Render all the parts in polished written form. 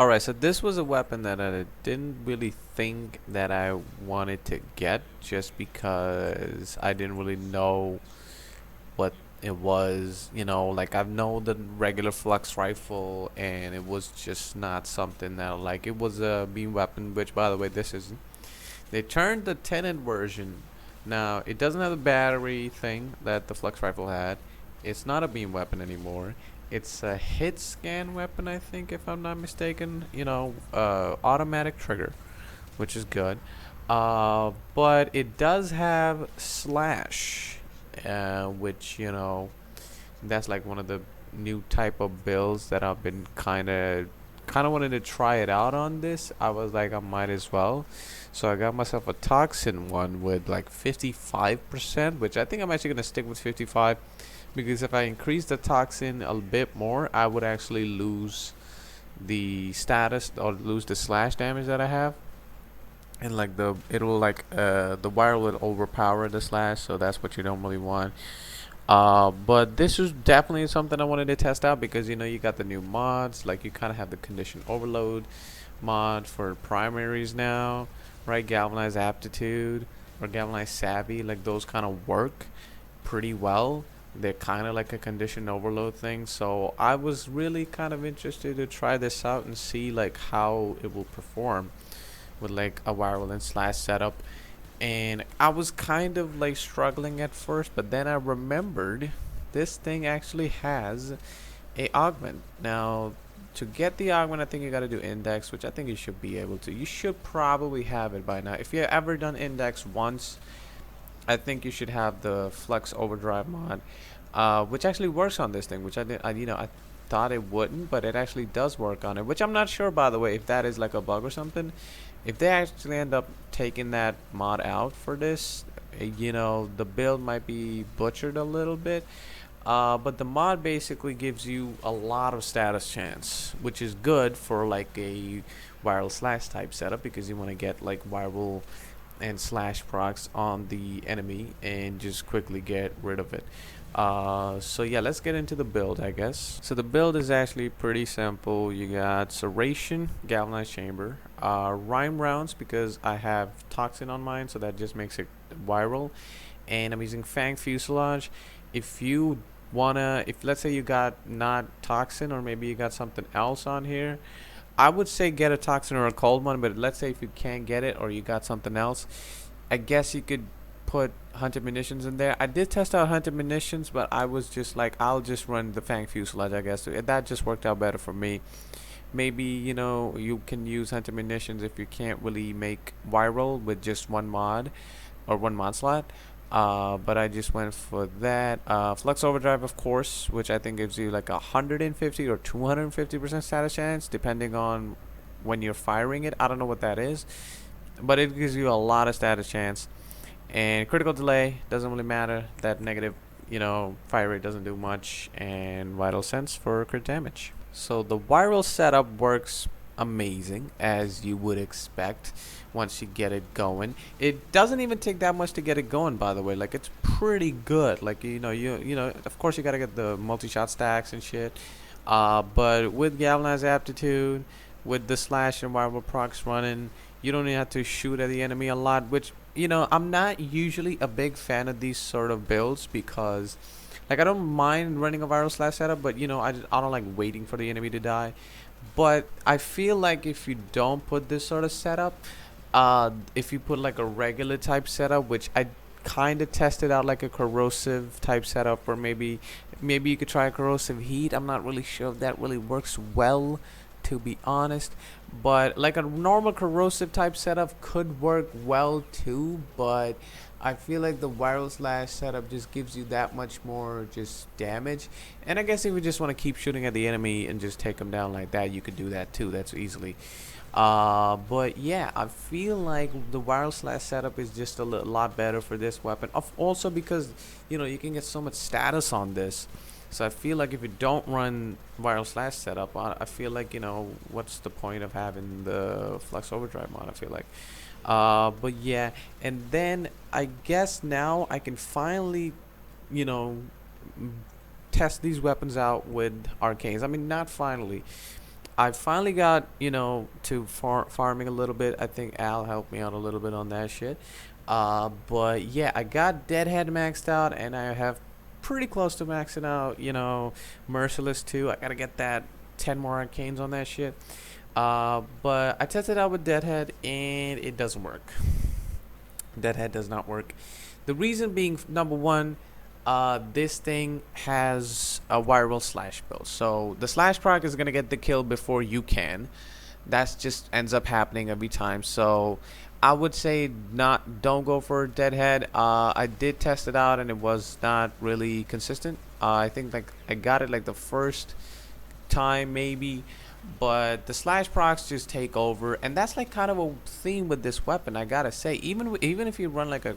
Alright, so this was a weapon that I didn't really think that I wanted to get just because I didn't really know what it was. Like I know the regular Flux rifle, and it was just not something that I like. It was a beam weapon, which, by the way, this isn't. They turned the Tenet version. Now, it doesn't have the battery thing that the Flux rifle had. It's not a beam weapon anymore. It's a hit scan weapon, I think, if I'm not mistaken. Automatic trigger, which is good. But it does have slash, which, that's like one of the new type of builds that I've been kind of wanted to try it out on this. I was like, I might as well. So I got myself a toxin one with like 55%, which I think I'm actually gonna stick with 55, because if I increase the toxin a bit more, I would actually lose the status or lose the slash damage that I have. And like the wire will overpower the slash, so that's what you don't really want. But this is definitely something I wanted to test out because you got the new mods, like you kind of have the condition overload mod for primaries now, right? Galvanized aptitude or galvanized savvy, like those kind of work pretty well. They're kind of like a condition overload thing, so I was really kind of interested to try this out and see like how it will perform with like a wireless and slash setup. And I was kind of like struggling at first, but then I remembered this thing actually has a augment. Now, to get the augment, I think you got to do index, which I think you should be able to. You should probably have it by now. If you ever done index once, I think you should have the Flux Overdrive mod, which actually works on this thing, which I thought it wouldn't, but it actually does work on it, which I'm not sure, by the way, if that is like a bug or something. If they actually end up taking that mod out for this, the build might be butchered a little bit. But the mod basically gives you a lot of status chance, which is good for like a viral slash type setup, because you want to get like viral and slash procs on the enemy and just quickly get rid of it. So yeah, let's get into the build, I guess. So the build is actually pretty simple. You got serration, galvanized chamber, rhyme rounds, because I have toxin on mine, so that just makes it viral, and I'm using fang fuselage. If you wanna, if let's say you got not toxin, or maybe you got something else on here, I would say get a toxin or a cold one. But let's say if you can't get it, or you got something else, I guess you could put hunted munitions in there. I did test out hunted munitions, but I was just like, I'll just run the fang fuselage, I guess. That just worked out better for me. Maybe you can use hunted munitions if you can't really make viral with just one mod or one mod slot. But I just went for that. Flux Overdrive, of course, which I think gives you like 150 or 250% status chance, depending on when you're firing it. I don't know what that is, but it gives you a lot of status chance. And critical delay doesn't really matter. That negative, fire rate doesn't do much. And vital sense for crit damage. So the viral setup works amazing, as you would expect once you get it going. It doesn't even take that much to get it going, by the way. Like, it's pretty good. Like, of course you gotta get the multi-shot stacks and shit. But with galvanized aptitude, with the slash and viral procs running, you don't even have to shoot at the enemy a lot, which, I'm not usually a big fan of these sort of builds, because like I don't mind running a viral slash setup, but I don't like waiting for the enemy to die. But I feel like if you don't put this sort of setup, if you put like a regular type setup, which I kind of tested out, like a corrosive type setup, or maybe you could try a corrosive heat. I'm not really sure if that really works well, to be honest. But like a normal corrosive type setup could work well too, but I feel like the viral slash setup just gives you that much more just damage. And I guess if you just want to keep shooting at the enemy and just take them down like that, you could do that too. That's easily. But yeah, I feel like the viral slash setup is just a lot better for this weapon. Also because you can get so much status on this. So I feel like if you don't run viral slash setup, I feel like what's the point of having the Flux Overdrive mod? I feel like. But yeah, and then I guess now I can finally, you know, test these weapons out with arcanes. I mean, not finally. I finally got, to farming a little bit. I think Al helped me out a little bit on that shit. But yeah, I got Deadhead maxed out, and I have pretty close to maxing out, Merciless too. I gotta get that 10 more arcanes on that shit. But I tested out with Deadhead, and it doesn't work. Deadhead does not work. The reason being, number one, this thing has a viral slash build. So the slash proc is gonna get the kill before you can. That's just ends up happening every time. So I would say don't go for Deadhead. I did test it out and it was not really consistent. I think like I got it like the first time maybe, but the slash procs just take over, and that's like kind of a theme with this weapon. I gotta say, even if you run like a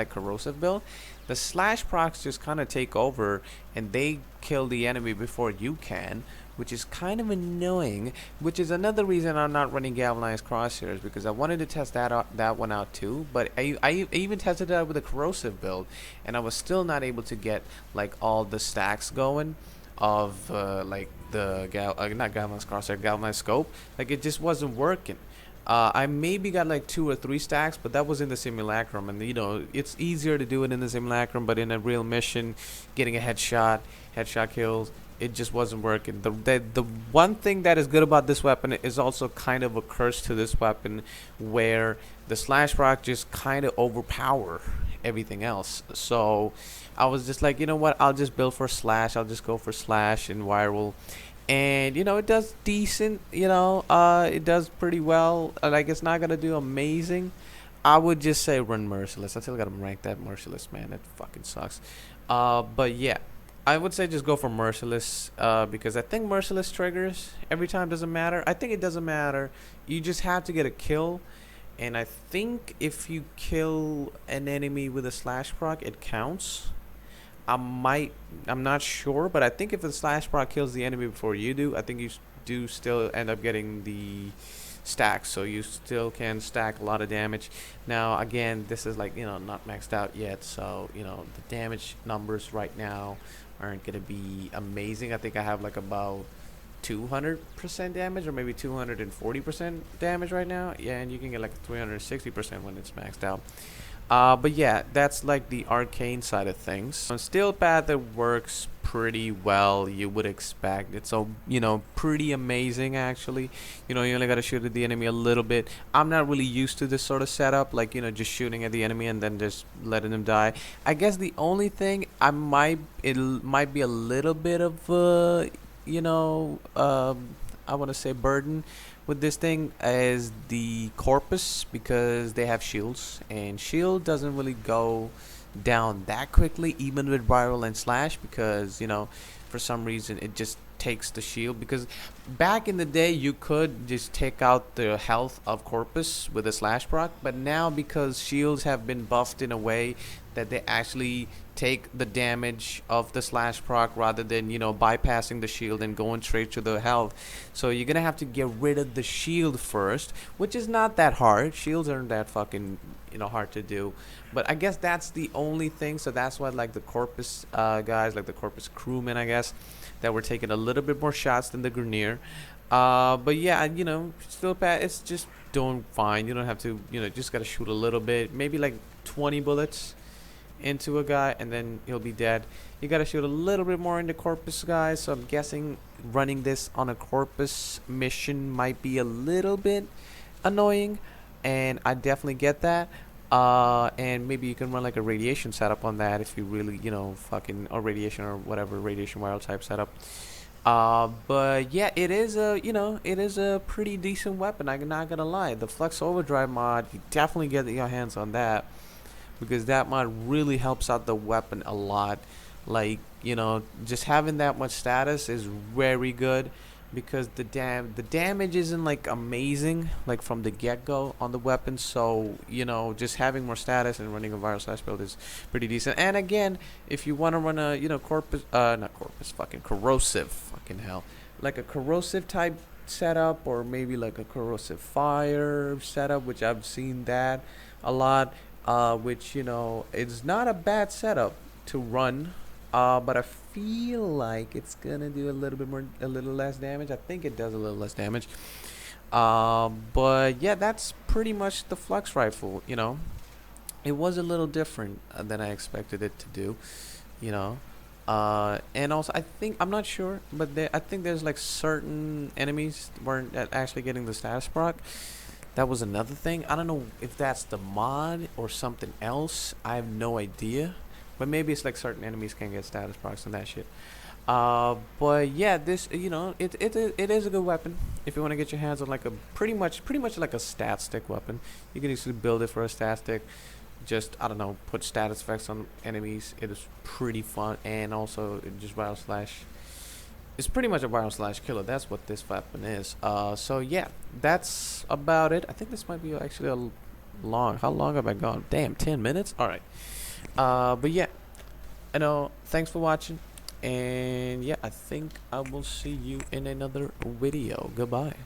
corrosive build, the slash procs just kind of take over and they kill the enemy before you can, which is kind of annoying. Which is another reason I'm not running galvanized crosshairs, because I wanted to test that one out too. But I even tested it out with a corrosive build, and I was still not able to get like all the stacks going of like the not galvanized crosshair, galvanized scope. Like it just wasn't working. I maybe got like 2 or 3 stacks, but that was in the simulacrum, and it's easier to do it in the simulacrum. But in a real mission, getting a headshot kills, it just wasn't working. The one thing that is good about this weapon is also kind of a curse to this weapon, where the slash proc just kind of overpower everything else. So I was just like, you know what, I'll just build for slash. I'll just go for slash and viral, and it does decent. It does pretty well. Like, it's not gonna do amazing. I would just say run merciless. I still gotta rank that merciless, man. That fucking sucks. But yeah, I would say just go for merciless, because I think merciless triggers every time. Doesn't matter. I think it doesn't matter. You just have to get a kill, and I think if you kill an enemy with a slash proc, it counts. I'm not sure, but I think if the slash proc kills the enemy before you do, I think you do still end up getting the stack, so you still can stack a lot of damage. Now again, this is like, not maxed out yet, so the damage numbers right now aren't gonna be amazing. I think I have like about 200% damage, or maybe 240% damage right now. Yeah, and you can get like 360% when it's maxed out. But yeah, that's like the arcane side of things. On Steel Path, it works pretty well. You would expect it's so pretty amazing actually. You only gotta shoot at the enemy a little bit. I'm not really used to this sort of setup, like just shooting at the enemy and then just letting them die. I guess the only thing it might be a little bit of I want to say burden with this thing is the corpus, because they have shields, and shield doesn't really go down that quickly even with viral and slash, because for some reason it just takes the shield. Because back in the day you could just take out the health of corpus with a slash proc, but now because shields have been buffed in a way that they actually take the damage of the slash proc rather than bypassing the shield and going straight to the health. So you're gonna have to get rid of the shield first, which is not that hard. Shields aren't that fucking hard to do, but I guess that's the only thing. So that's why like the corpus guys, like the corpus crewmen, I guess, that were taking a little bit more shots than the Grenier. But yeah, still bad. It's just doing fine. You don't have to, just gotta shoot a little bit, maybe like 20 bullets into a guy, and then he'll be dead. You gotta shoot a little bit more into corpus guys, so I'm guessing running this on a corpus mission might be a little bit annoying, and I definitely get that. And maybe you can run like a radiation setup on that if you really fucking, or radiation or whatever, radiation wild type setup. But yeah, it is a pretty decent weapon. I'm not gonna lie. The Flux Overdrive mod, you definitely get your hands on that, because that mod really helps out the weapon a lot. Like, just having that much status is very good, because the damage isn't like amazing like from the get-go on the weapon. So just having more status and running a viral slash build is pretty decent. And again, if you want to run a corpus, not corpus, fucking corrosive, fucking hell, like a corrosive type setup, or maybe like a corrosive fire setup, which I've seen that a lot, which it's not a bad setup to run. But I feel like it's gonna do a little less damage. I think it does a little less damage. But yeah, that's pretty much the Flux rifle. You know, it was a little different than I expected it to do. You know, and also I think I'm not sure, but I think there's like certain enemies weren't actually getting the status proc. That was another thing. I don't know if that's the mod or something else. I have no idea. But maybe it's like certain enemies can get status procs and that shit. But yeah, this it is a good weapon if you want to get your hands on like a pretty much like a stat stick weapon. You can easily build it for a stat stick. Just I don't know, put status effects on enemies. It is pretty fun, and also it just viral slash. It's pretty much a viral slash killer. That's what this weapon is. So yeah, that's about it. I think this might be actually a long. How long have I gone? Damn, 10 minutes. All right. But yeah, I know. Thanks for watching, and yeah, I think I will see you in another video. Goodbye.